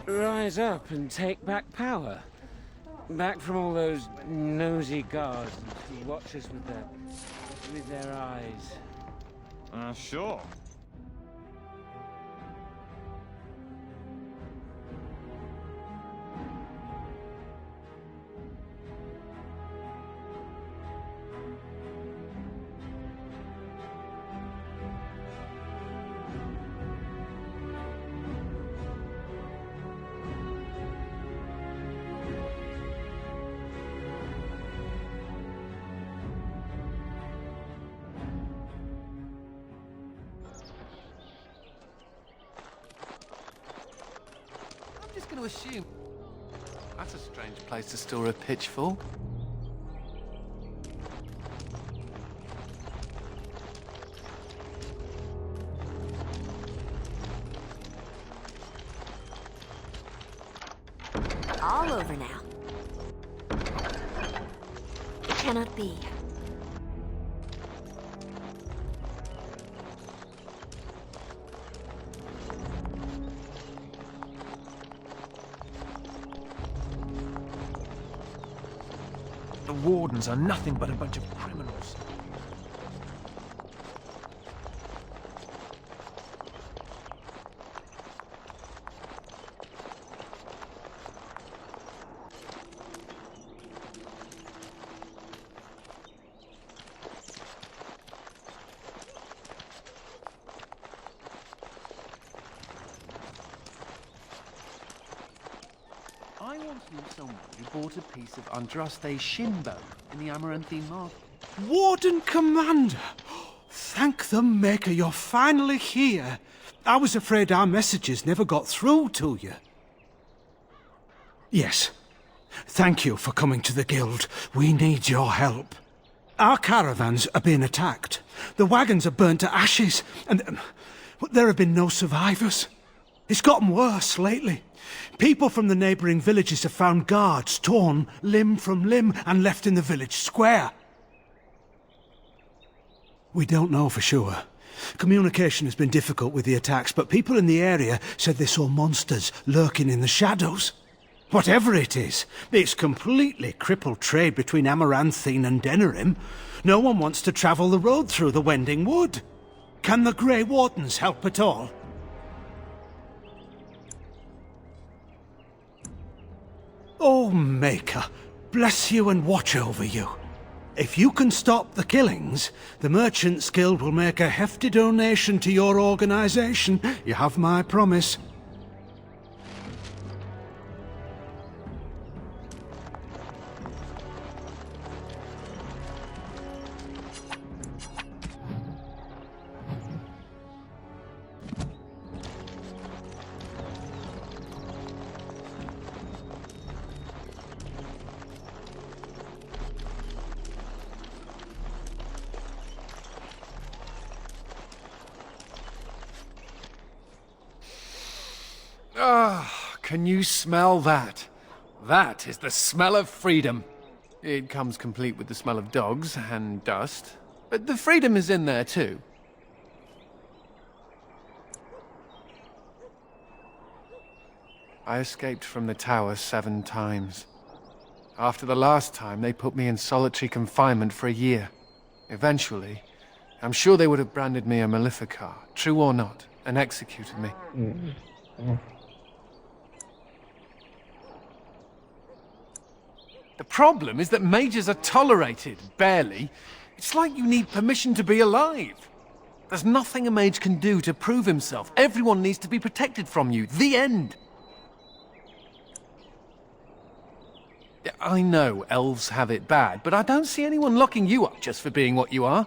rise up and take back power. Back from all those nosy guards who watch us with their eyes. Sure. Going to assume that's a strange place to store a pitchfork. All over now. It cannot be. The Wardens are nothing but a bunch of criminals. I once knew someone who bought a piece of Andraste's shin bone in the Amaranthine market. Warden Commander! Thank the Maker you're finally here. I was afraid our messages never got through to you. Yes. Thank you for coming to the Guild. We need your help. Our caravans are being attacked. The wagons are burnt to ashes, and there have been no survivors. It's gotten worse lately. People from the neighbouring villages have found guards torn limb from limb and left in the village square. We don't know for sure. Communication has been difficult with the attacks, but people in the area said they saw monsters lurking in the shadows. Whatever it is, it's completely crippled trade between Amaranthine and Denerim. No one wants to travel the road through the Wending Wood. Can the Grey Wardens help at all? Oh, Maker, bless you and watch over you. If you can stop the killings, the Merchants Guild will make a hefty donation to your organization. You have my promise. Can you smell that? That is the smell of freedom. It comes complete with the smell of dogs and dust, but the freedom is in there too. I escaped from the tower 7 times. After the last time, they put me in solitary confinement for a year. Eventually, I'm sure they would have branded me a Maleficar, true or not, and executed me. The problem is that mages are tolerated, barely. It's like you need permission to be alive. There's nothing a mage can do to prove himself. Everyone needs to be protected from you. The end. I know elves have it bad, but I don't see anyone locking you up just for being what you are.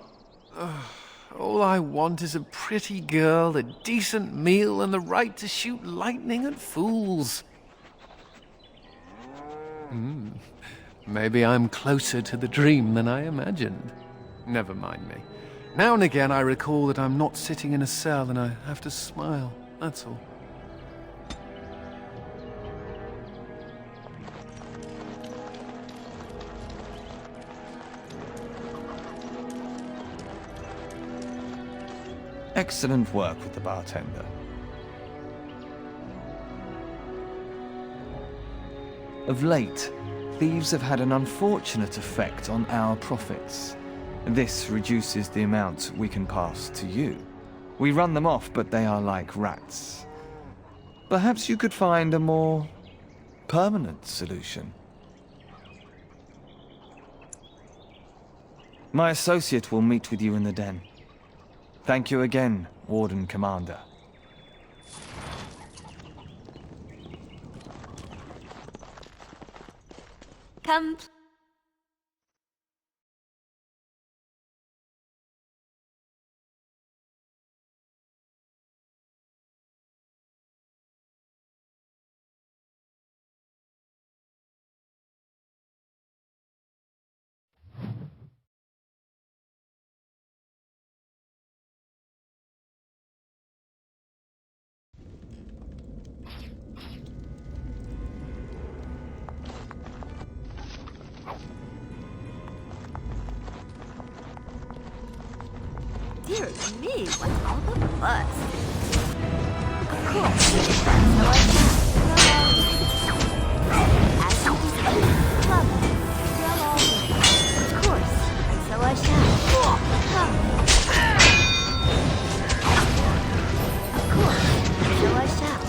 All I want is a pretty girl, a decent meal, and the right to shoot lightning at fools. Maybe I'm closer to the dream than I imagined. Never mind me. Now and again I recall that I'm not sitting in a cell and I have to smile, that's all. Excellent work with the bartender. Of late, thieves have had an unfortunate effect on our profits. This reduces the amount we can pass to you. We run them off, but they are like rats. Perhaps you could find a more permanent solution. My associate will meet with you in the den. Thank you again, Warden Commander. Come. Dear me, what's all the fuss? Of course. So I as you desire. Lovely. You're all right. Of course. And so I shall. Come. Of course. And so I shall.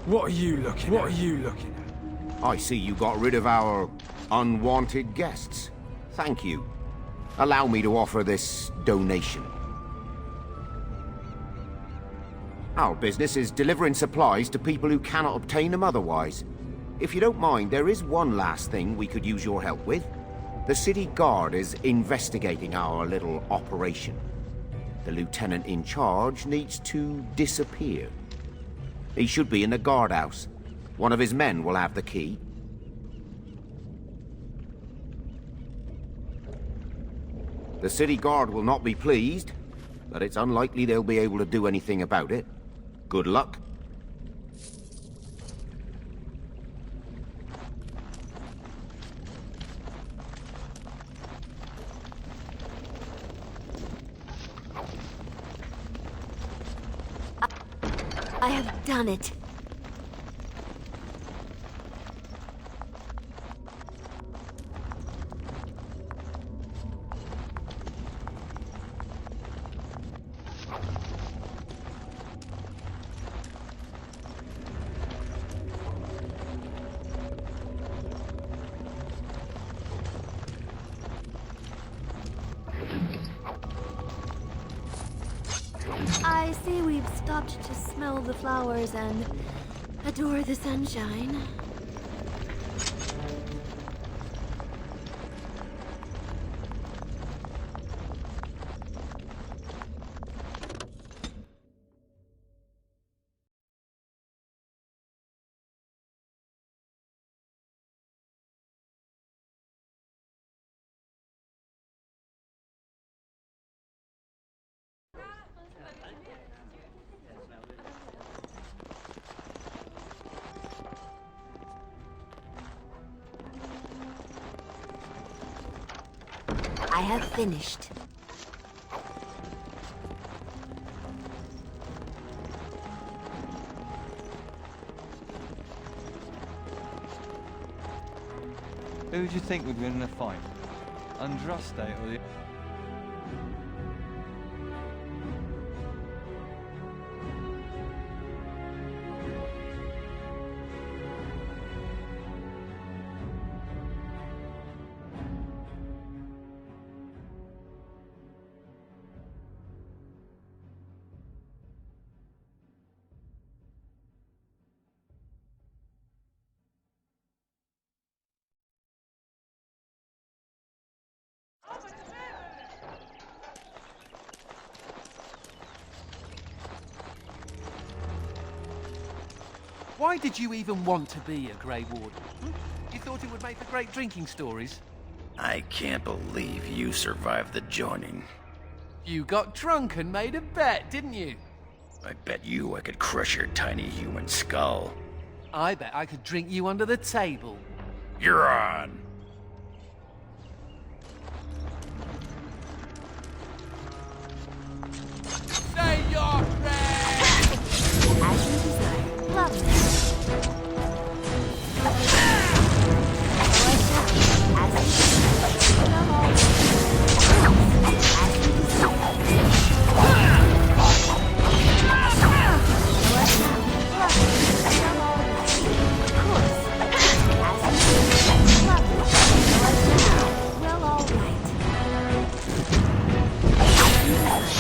What are you looking at? I see you got rid of our unwanted guests. Thank you. Allow me to offer this donation. Our business is delivering supplies to people who cannot obtain them otherwise. If you don't mind, there is one last thing we could use your help with. The city guard is investigating our little operation. The lieutenant in charge needs to disappear. He should be in the guardhouse. One of his men will have the key. The city guard will not be pleased, but it's unlikely they'll be able to do anything about it. Good luck. I have done it. I see we've stopped to smell the flowers and adore the sunshine. I have finished. Who do you think would win in a fight? Andraste or the... Why did you even want to be a Grey Warden? You thought it would make for great drinking stories? I can't believe you survived the joining. You got drunk and made a bet, didn't you? I bet you I could crush your tiny human skull. I bet I could drink you under the table. You're on. Say your prayers! As you desire. Lovely. So I shall. As you desire. Love always. As you desire. So I shall. Lovely. Love always. Of course. As you desire. Lovely. So I shall. Well, all right. As you desire.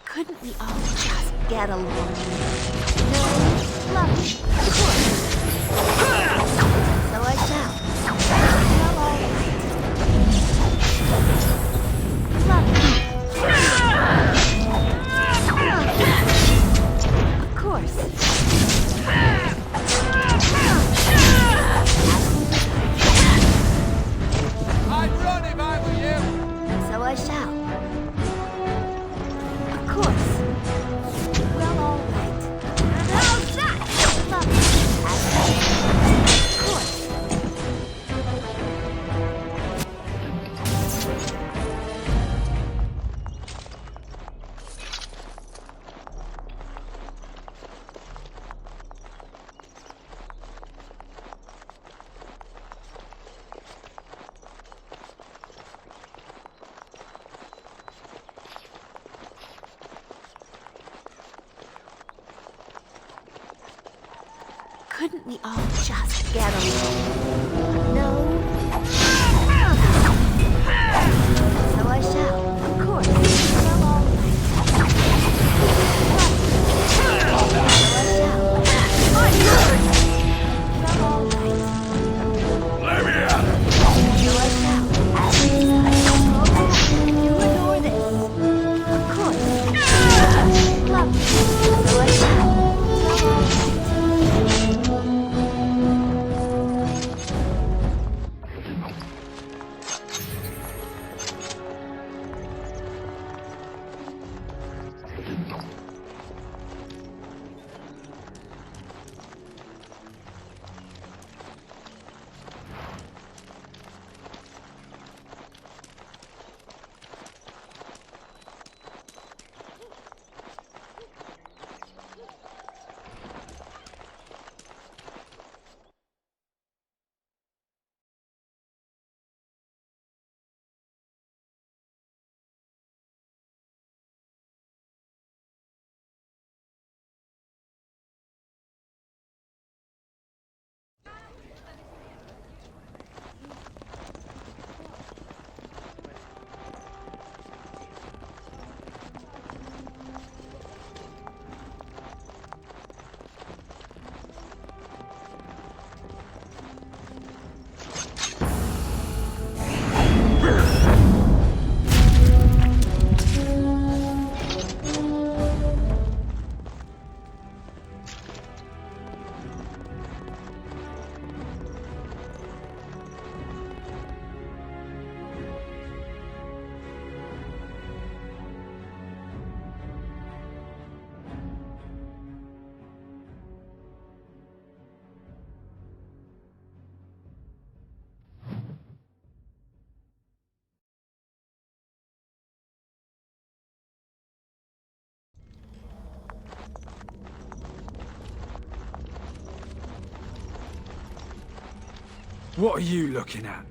Couldn't we all just get along? No, lovely, of course. So I shall. Well, all right. Lovely. Of course. I'd run if I were you! So I shall. Of course. Well, all right. How's that? Lovely. Of course. Couldn't we all just get along? No? So I shall, of course. Well, all right. So I shall. My word! Well, all right. Let me out! So I shall. As you desire. Oh, you adore this. Of course. Lovely. So I shall. Well, all right. What are you looking at?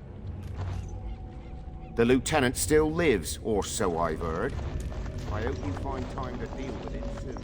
The lieutenant still lives, or so I've heard. I hope you find time to deal with it soon.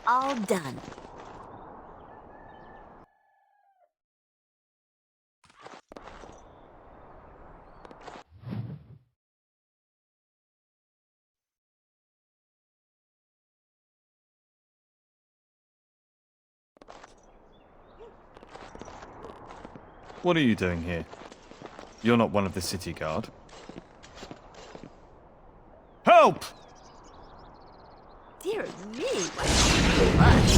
All done. What are you doing here? You're not one of the city guard. Help! Dear me, what's too much?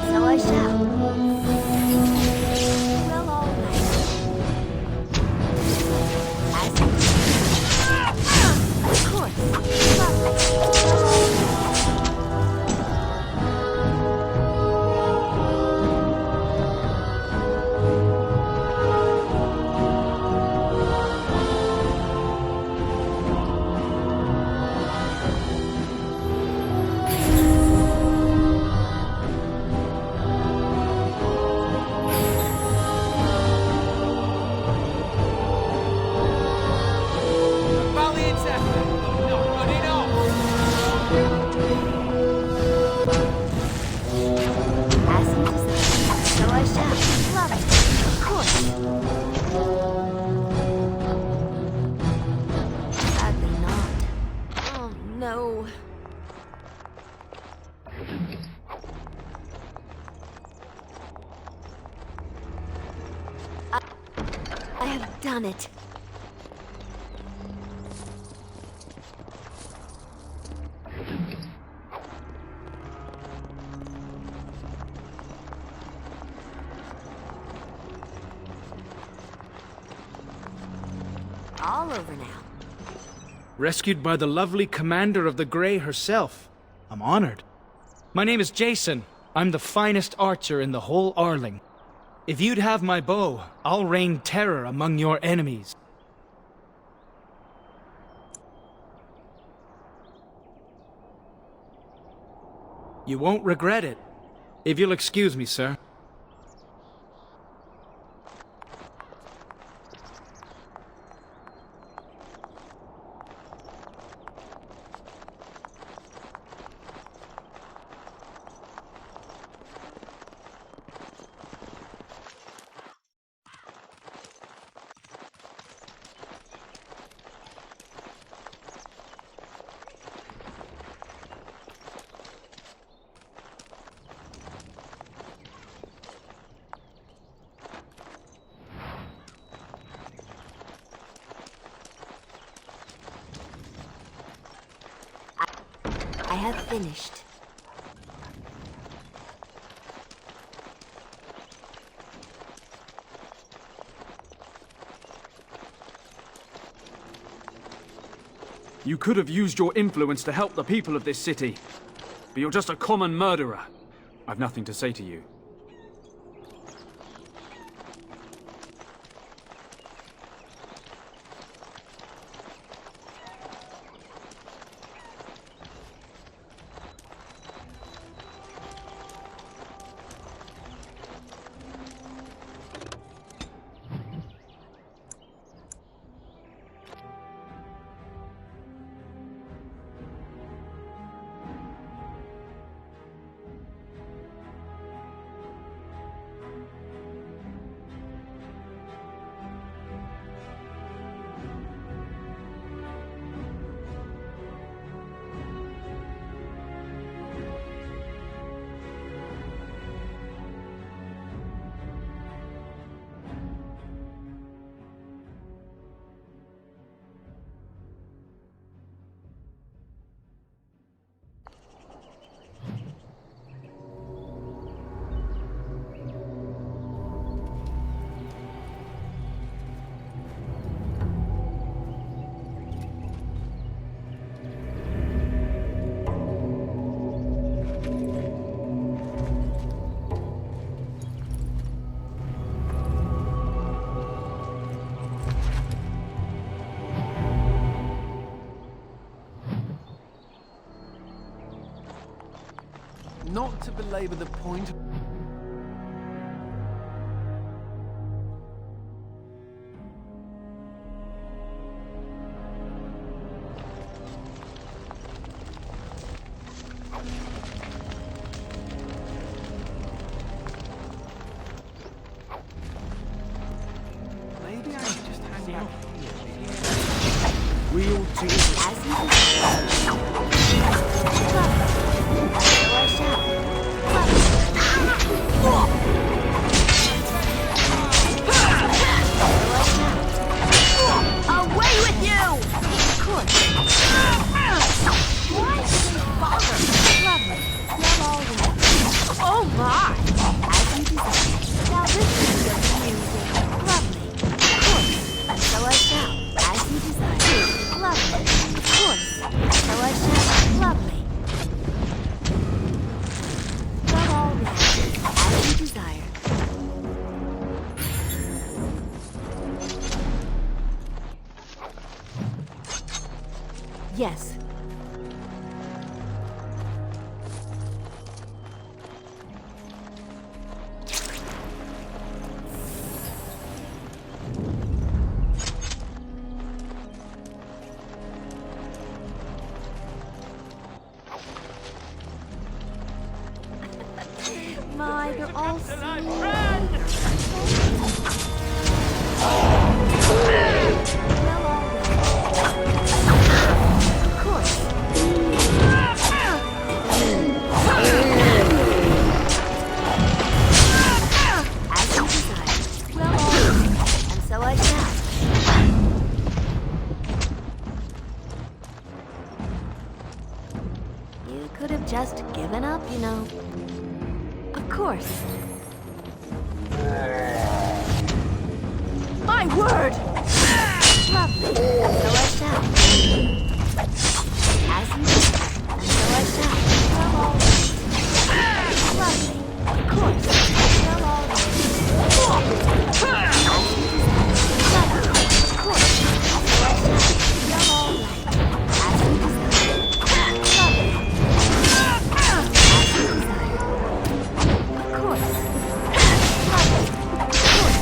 So I shall. Well, all right. Of course. I have done it. All over now. Rescued by the lovely commander of the Grey herself. I'm honored. My name is Jason. I'm the finest archer in the whole Arling. If you'd have my bow, I'll rain terror among your enemies. You won't regret it. If you'll excuse me, sir. I have finished. You could have used your influence to help the people of this city. But you're just a common murderer. I've nothing to say to you. Not to belabor the point. Maybe I should just hang out here. Real Jesus. As you away with you! Of course. Why did they bother? Lovely. Smell all right. Oh my! As you desire. Now this is amusing. Lovely. Of course. And so I shall. As you desire. Lovely. Of course. So I shall. Lovely. Smell all right. As you desire. Yes. My, they're all so of course. As you desire. Well, all right. And so I shall. You could have just given up, you know. Of course. My word! Lovely. And so I shall. As you desire. And so I shall. Well, all right. Lovely. Of course. Well, all right. As you desire. Lovely. Of course. So I shall. Well, all right. As you desire. Lovely. As you desire. Of course. Lovely. Of course.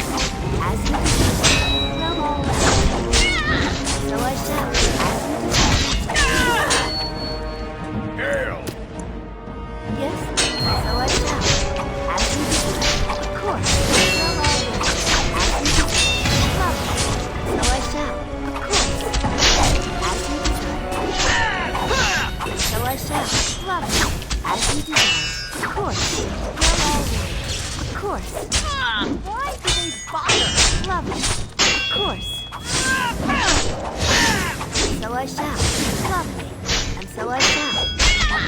As you desire. Well, all right. So I shall. As you desire. Hail! Yes, so I shall. As you desire. Of course. Well, all right. As you desire. Lovely. So I shall. Of course. As you desire. So I shall. Lovely. As you desire. Of course. Well, all right. Of course. Why do they bother? Lovely. Of course. So I shall. Lovely. And so I shall. Of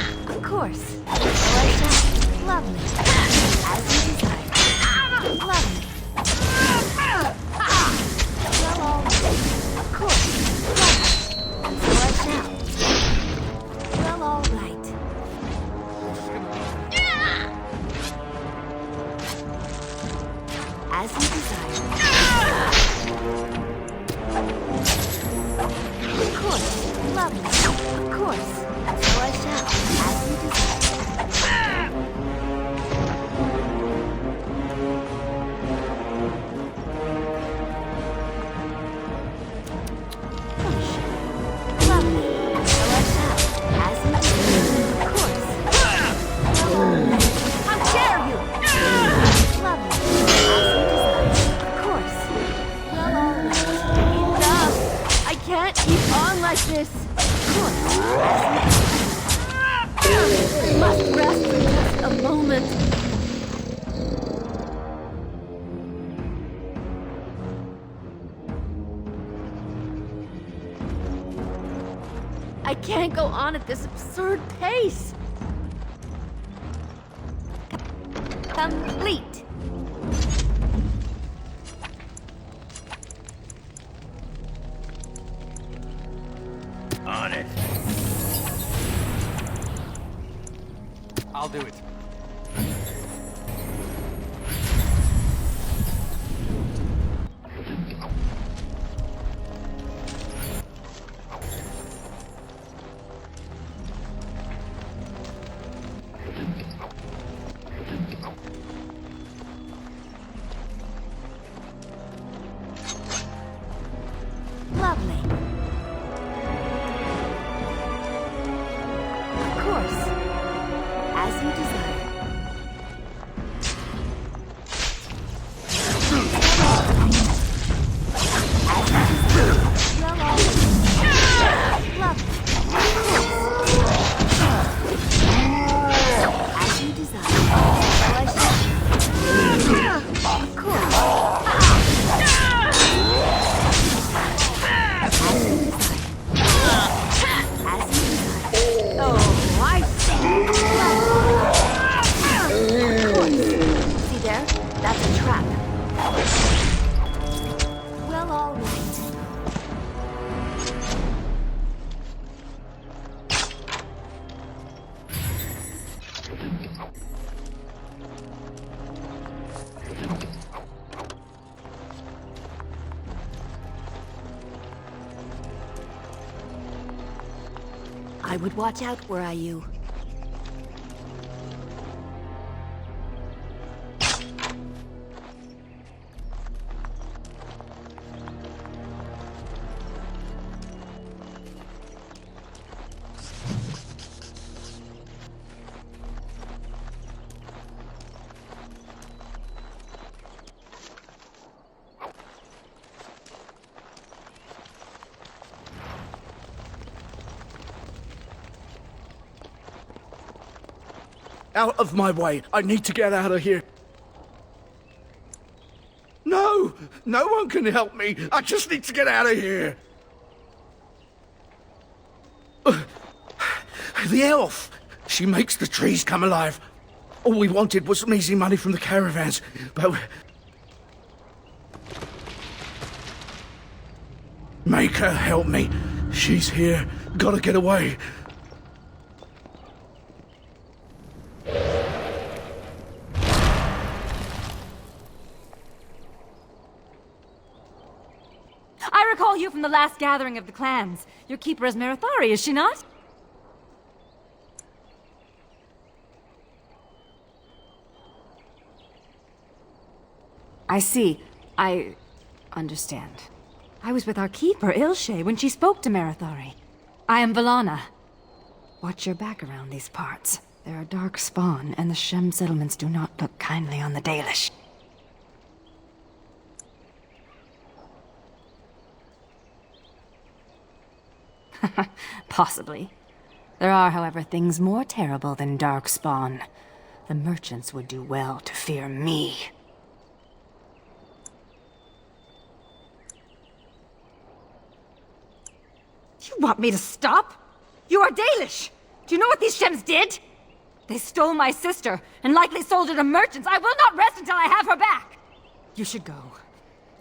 course. So I shall. Lovely. As you desire. Lovely. Well, all right. Of course. Lovely. So I shall. Well, all right. As you desire. Of course. Lovely. Of course. So I shall. As you desire. Lovely. So I shall. As you desire. Of course. How dare you! Lovely. As you desire. Of course. Well, all right. Enough! I can't keep on like this. Of course. I must rest for just a moment. I can't go on at this absurd pace. Complete. On it. I'll do it. Lovely. Of course. As you desire. Well, all right. Lovely. As you desire. So I shall. Of course. Oh, I see. See there? That's a trap. Well, all right. I would watch out, were I you. Out of my way. I need to get out of here. No! No one can help me. I just need to get out of here. The elf. She makes the trees come alive. All we wanted was some easy money from the caravans, but... Make her help me. She's here. Gotta get away. I recall you from the last gathering of the clans. Your keeper is Marithari, is she not? I see. I understand. I was with our keeper, Ilshe, when she spoke to Marithari. I am Valana. Watch your back around these parts. There are dark spawn, and the Shem settlements do not look kindly on the Dalish. Possibly. There are, however, things more terrible than dark spawn. The merchants would do well to fear me. You want me to stop? You are Dalish! Do you know what these Shems did? They stole my sister, and likely sold her to merchants. I will not rest until I have her back! You should go.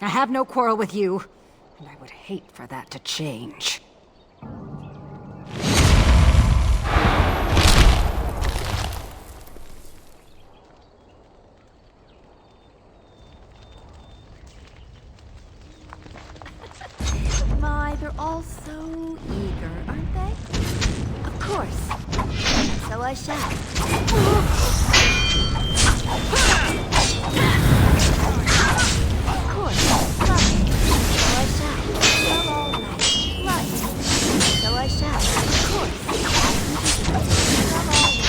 I have no quarrel with you, and I would hate for that to change. My, they're all so eager, aren't they? Of course. So I shall. Of course. Lovely. So I shall. Well, all right. Right. So I shall. Of course. Well, all right.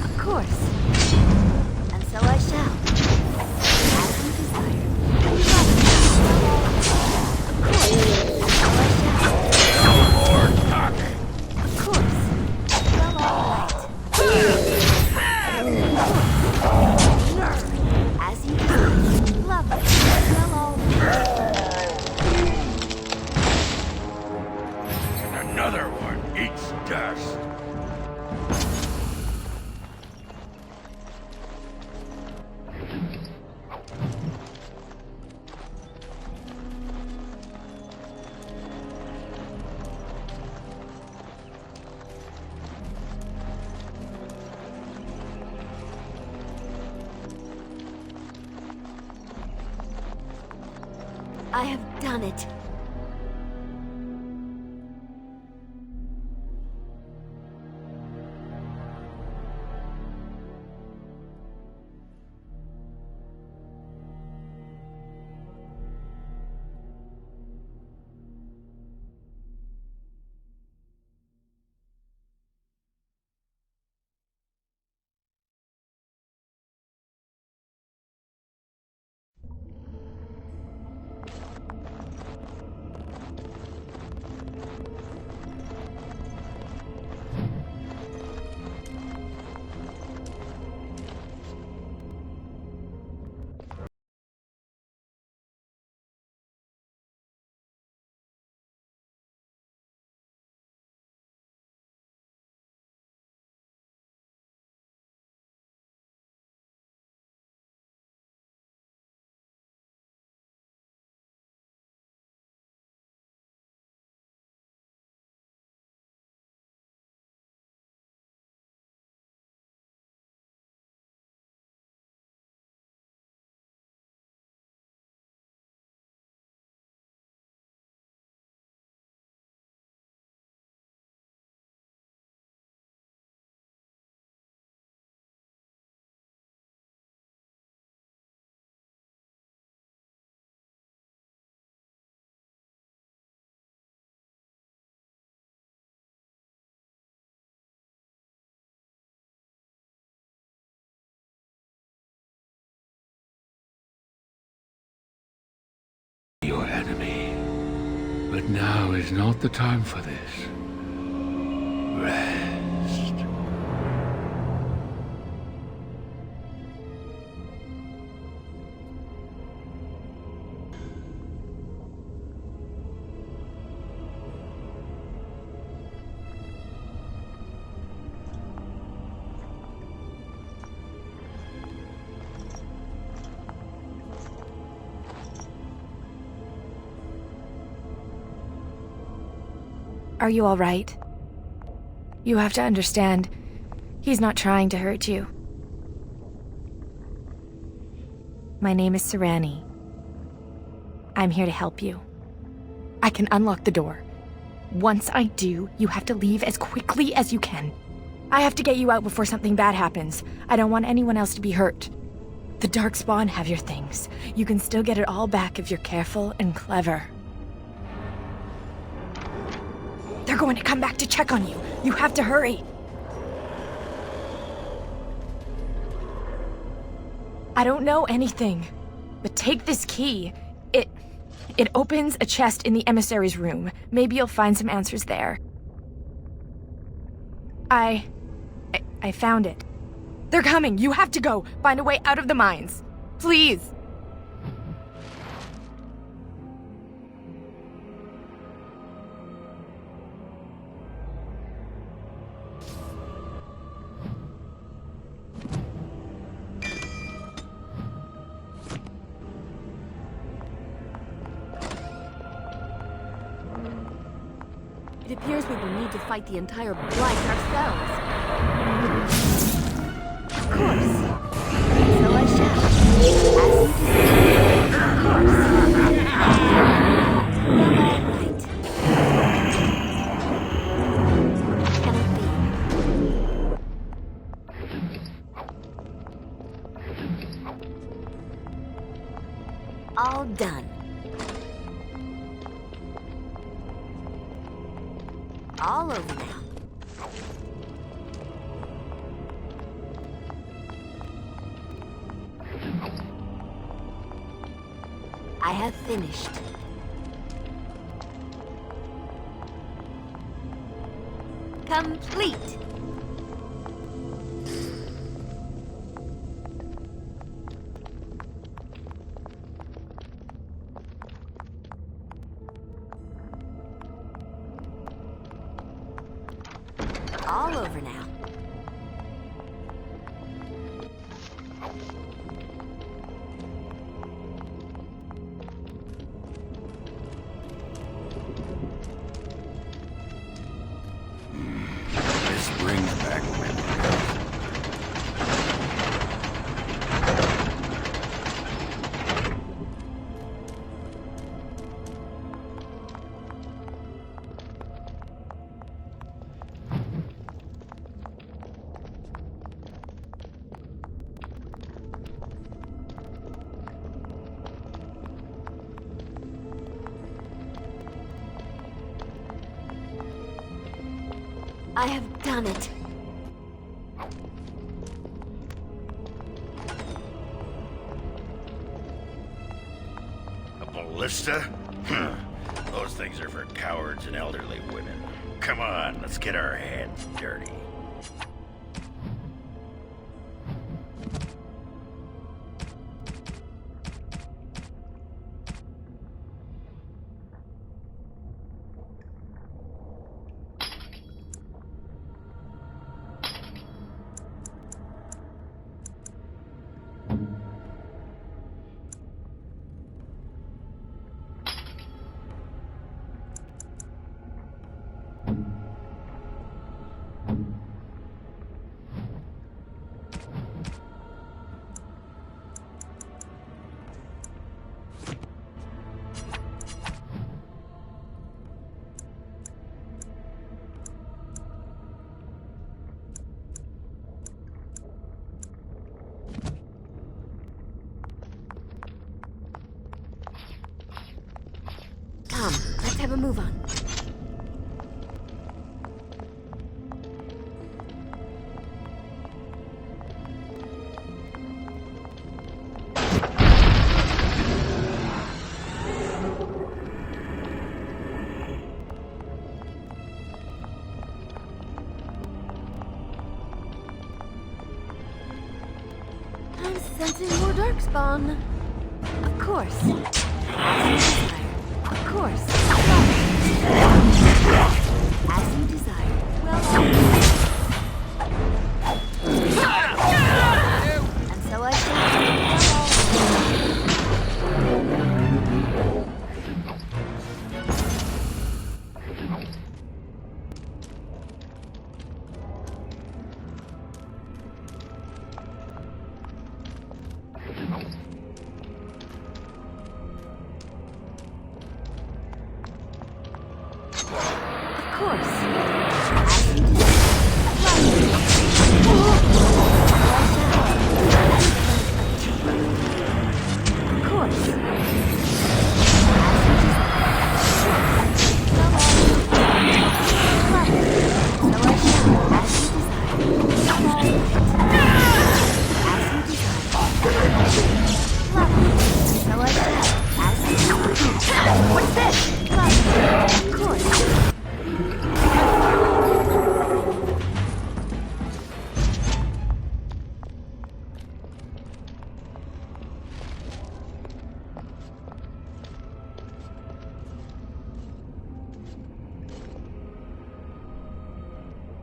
Of course. As you desire. Of course. Well, all right. I have done it. But now is not the time for this. Rest. Are you all right? You have to understand, he's not trying to hurt you. My name is Serani. I'm here to help you. I can unlock the door. Once I do, you have to leave as quickly as you can. I have to get you out before something bad happens. I don't want anyone else to be hurt. The Darkspawn have your things. You can still get it all back if you're careful and clever. They're going to come back to check on you. You have to hurry. I don't know anything, but take this key. It opens a chest in the emissary's room. Maybe you'll find some answers there. I found it. They're coming. You have to go. Find a way out of the mines. Please. It appears we will need to fight the entire blight ourselves. Of course. So I shall. As you desire. Of course. All right. Can it be? All done. All over now. I have finished. Complete. All over now. This brings back memories. I have done it. A ballista? Those things are for cowards and elderly women. Come on, let's get our hands dirty. Come, let's have a move on. Sensing more darkspawn. Of course. As you desire. Of course. As you desire. And so I shall. Of course. As you desire. Of course. What's this? Of course.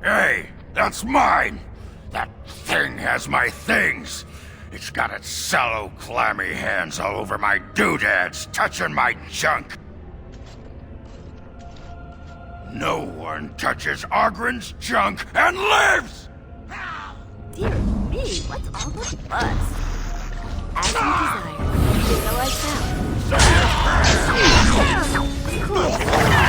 Hey, that's mine! That thing has my things! It's got its sallow, clammy hands all over my doodads, touching my junk! No one touches Ogren's junk and lives! Dear me, what's all the fuss? As you desire, so I shall. Of course. Lovely.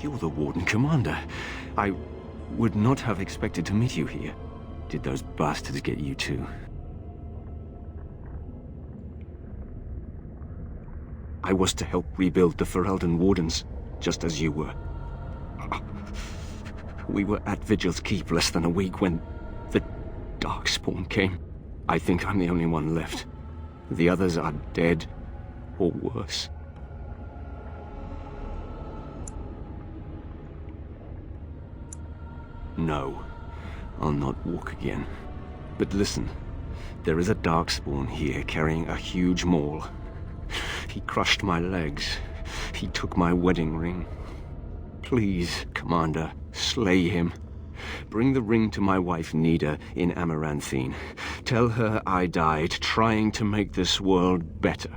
You're the Warden Commander. I would not have expected to meet you here. Did those bastards get you too? I was to help rebuild the Ferelden Wardens, just as you were. We were at Vigil's Keep less than a week when the Darkspawn came. I think I'm the only one left. The others are dead, or worse. No, I'll not walk again. But listen, there is a Darkspawn here carrying a huge maul. He crushed my legs. He took my wedding ring. Please, Commander, slay him. Bring the ring to my wife Nida in Amaranthine. Tell her I died trying to make this world better.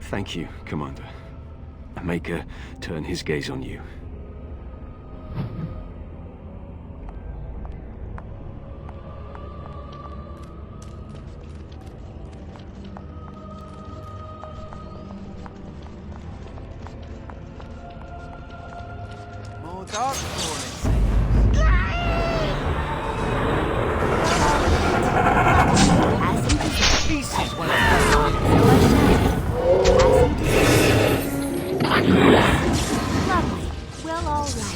Thank you, Commander. Maker turn his gaze on you. little darkspawn, it seems. Pieces when Lovely. Well, all right.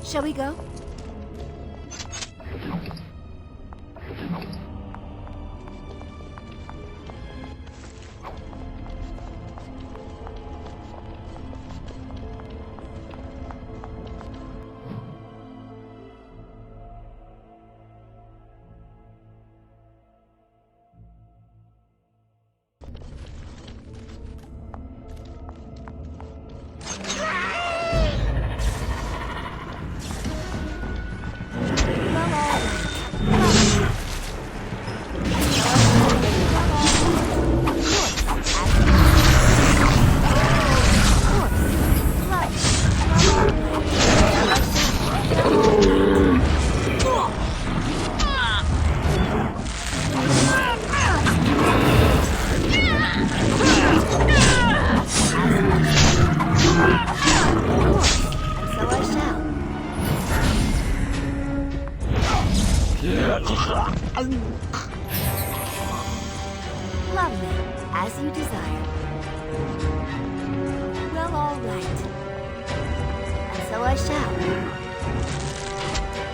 Shall we go? Lovely, as you desire. Well, all right. And so I shall.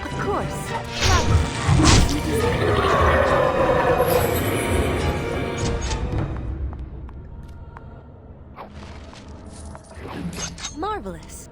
Of course. Lovely, as you desire. Marvelous.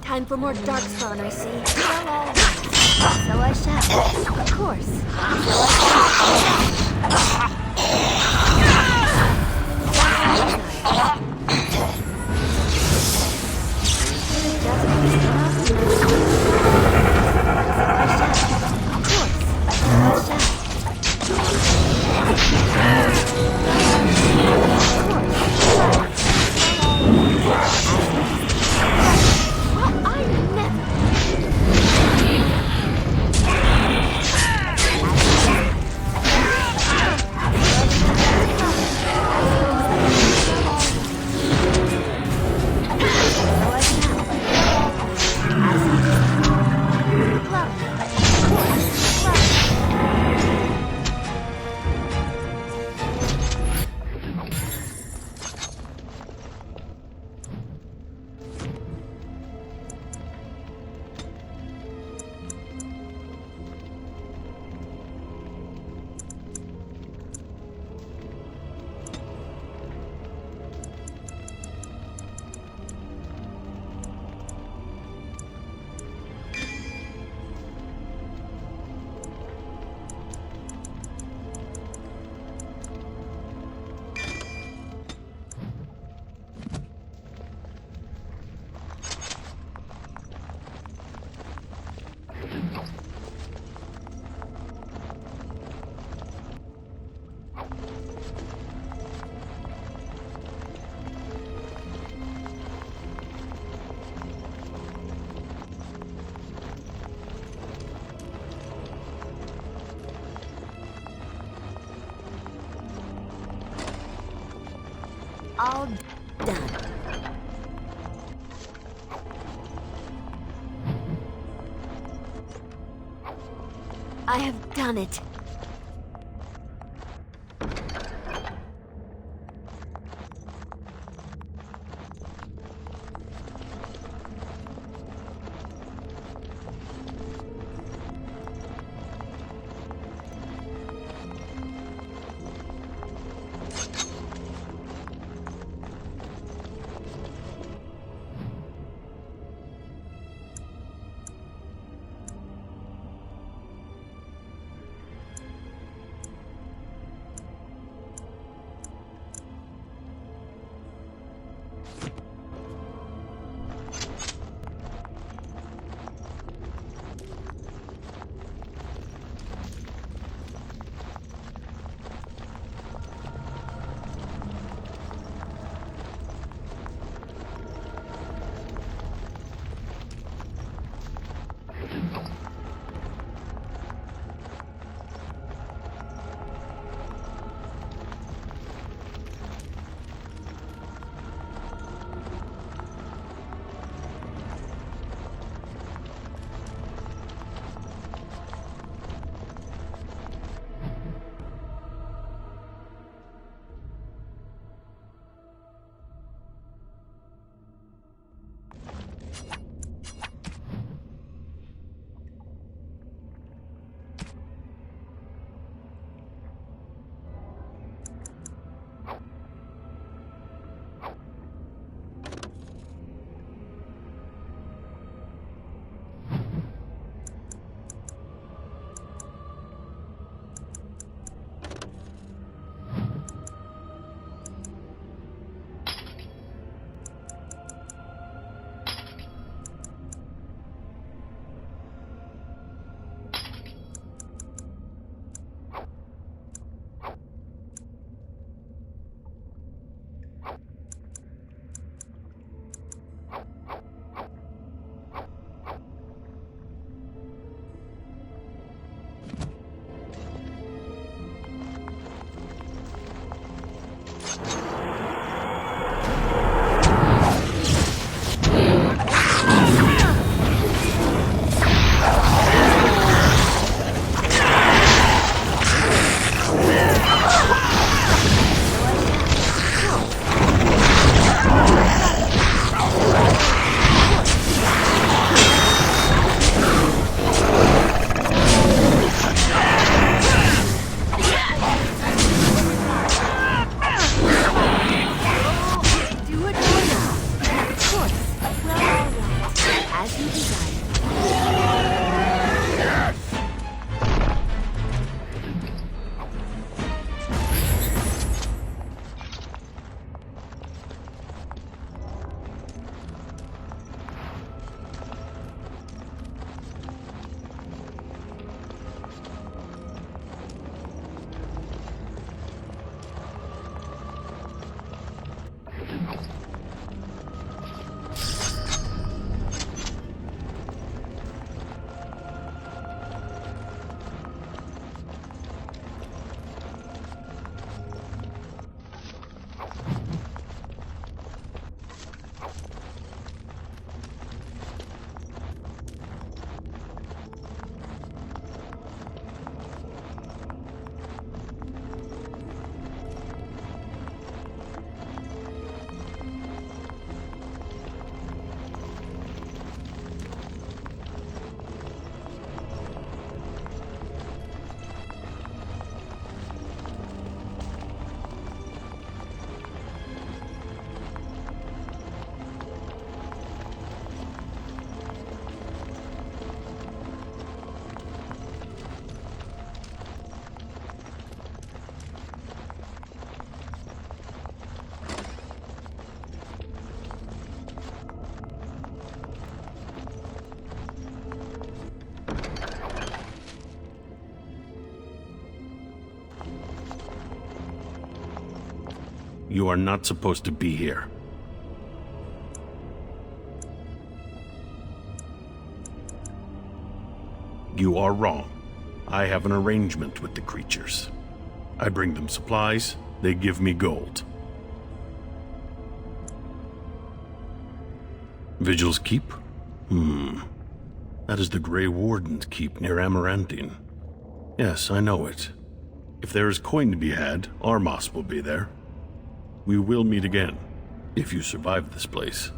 Time for more darkspawn, I see. Well, all right. So I shall. Of course. So all done. I have done it. You are not supposed to be here. You are wrong. I have an arrangement with the creatures. I bring them supplies, they give me gold. Vigil's Keep? That is the Grey Warden's Keep near Amarantine. Yes, I know it. If there is coin to be had, Armas will be there. We will meet again, if you survive this place.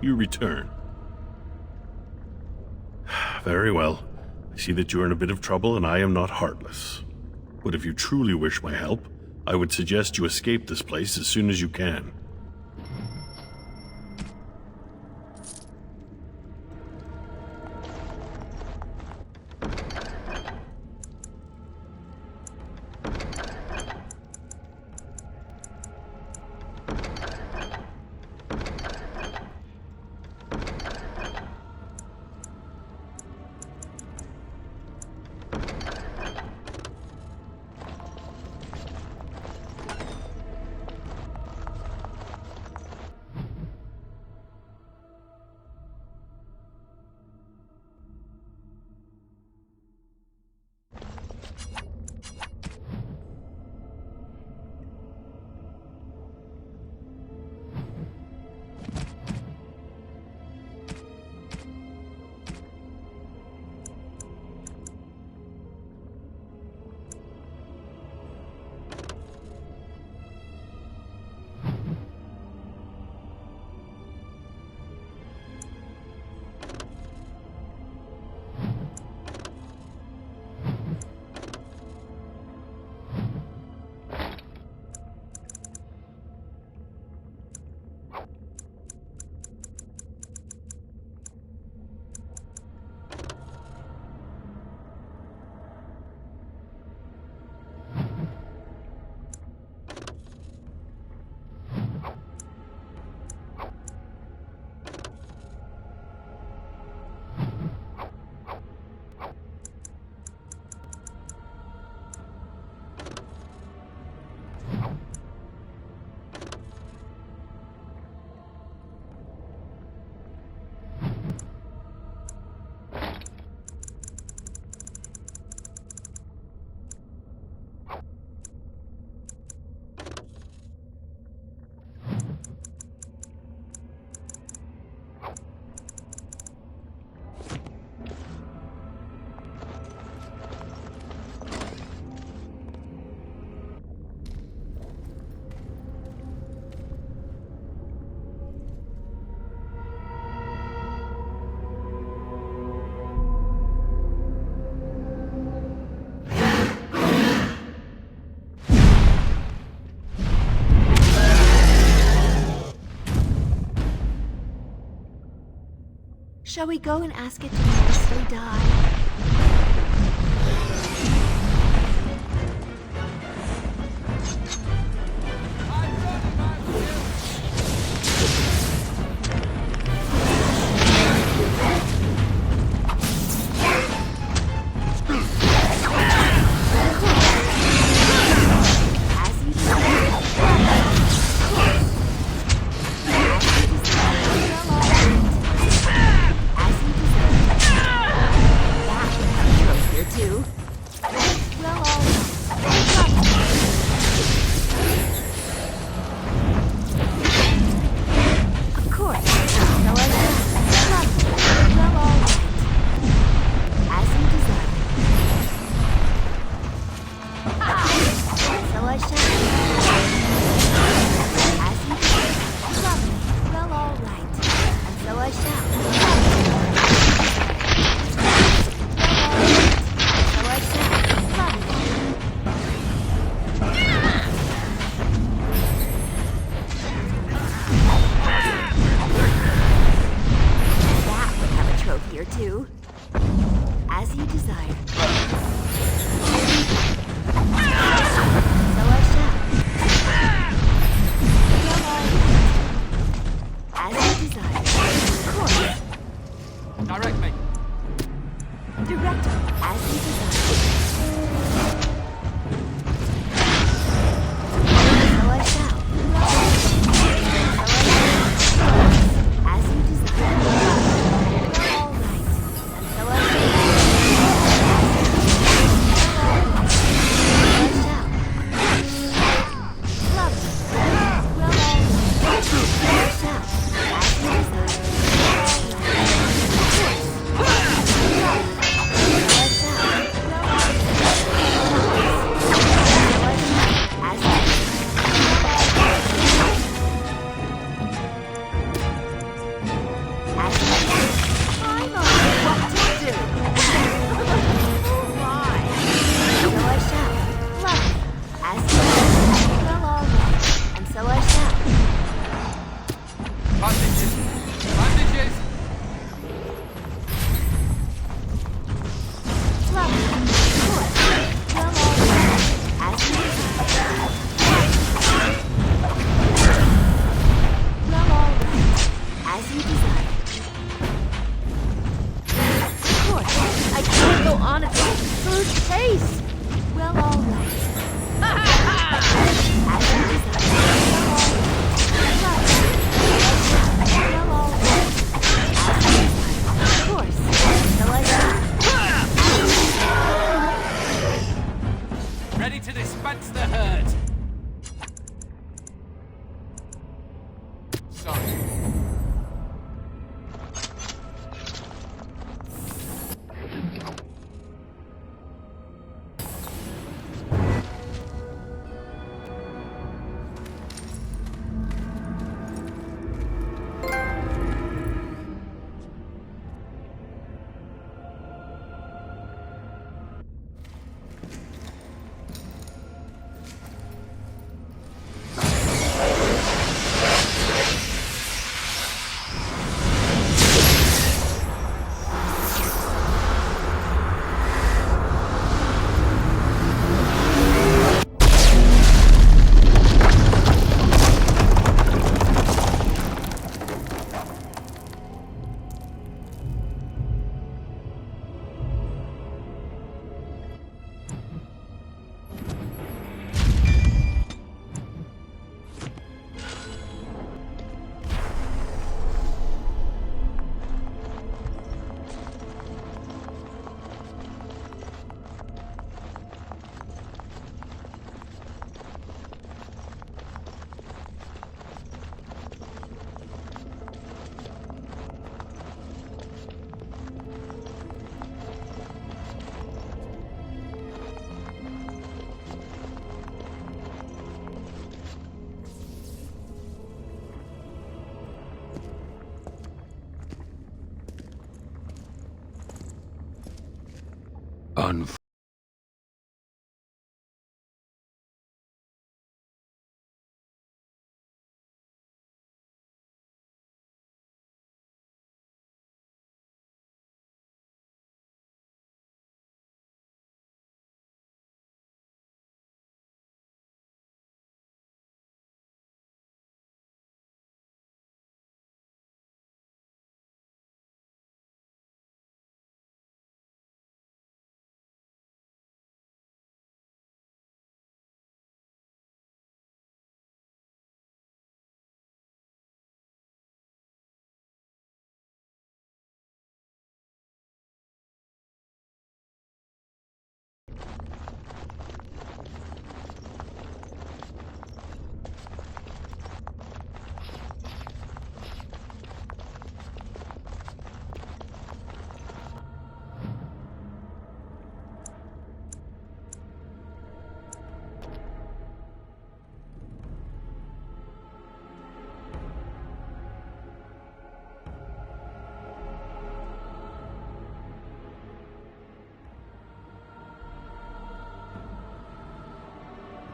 You return. Very well. I see that you are in a bit of trouble, and I am not heartless. But if you truly wish my help, I would suggest you escape this place as soon as you can. Shall we go and ask it to mercifully die? I shall. So I shall. Lovely. That would have a trophy or two. As you desire. So I shall. As you desire. Of course. Direct me. Director, as you desire. So I shall. As you desire. All right. And so I shall. Lovely. Well, all right. So I shall. As you desire. Ready to dispense the herd. Sorry.